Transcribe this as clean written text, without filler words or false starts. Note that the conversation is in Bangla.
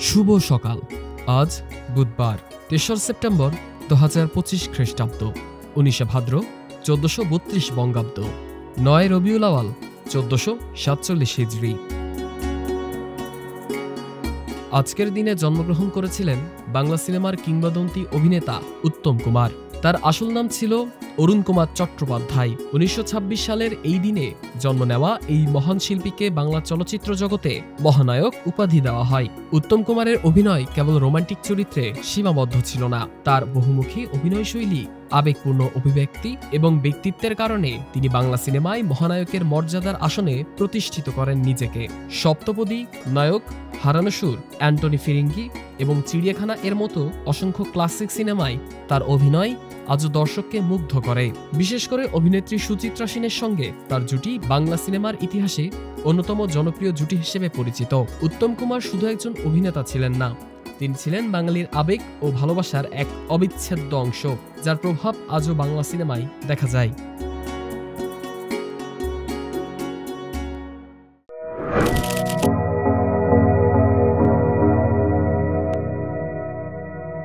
শুভ সকাল। আজ বুধবার ৩রা সেপ্টেম্বর ২০২৫ খ্রিস্টাব্দ, ১৯ ভাদ্র ১৪৩২ বঙ্গাব্দ, ৯ রবিউল আওয়াল ১৪৪৭ হিজরি। আজকের দিনে জন্মগ্রহণ করেছিলেন বাংলা সিনেমার কিংবদন্তি অভিনেতা উত্তম কুমার। তার আসল নাম ছিল অরুণ কুমার চট্টোপাধ্যায়। ১৯২৬ সালের এই দিনে জন্ম নেওয়া এই মহান শিল্পীকে বাংলা চলচ্চিত্র জগতে মহানায়ক উপাধি দেওয়া হয়। উত্তম কুমারের অভিনয় কেবল রোমান্টিক চরিত্রে সীমাবদ্ধ ছিল না। তার বহুমুখী অভিনয়শৈলী, আবেগপূর্ণ অভিব্যক্তি এবং ব্যক্তিত্বের কারণে তিনি বাংলা সিনেমায় মহানায়কের মর্যাদার আসনে প্রতিষ্ঠিত করেন নিজেকে। সপ্তপদী, নায়ক, হারানো সুর, অ্যান্টনি ফিরিঙ্গি এবং চিড়িয়াখানা এর মতো অসংখ্য ক্লাসিক সিনেমায় তার অভিনয় আজও দর্শককে মুগ্ধ করে। বিশেষ করে অভিনেত্রী সুচিত্রা সেনের সঙ্গে তার জুটি বাংলা সিনেমার ইতিহাসে অন্যতম জনপ্রিয় জুটি হিসেবে পরিচিত। উত্তম কুমার শুধু একজন অভিনেতা ছিলেন না, তিনি ছিলেন বাঙালির আবেগ ও ভালোবাসার এক অবিচ্ছেদ্য অংশ, যার প্রভাব আজও বাংলা সিনেমায় দেখা যায়।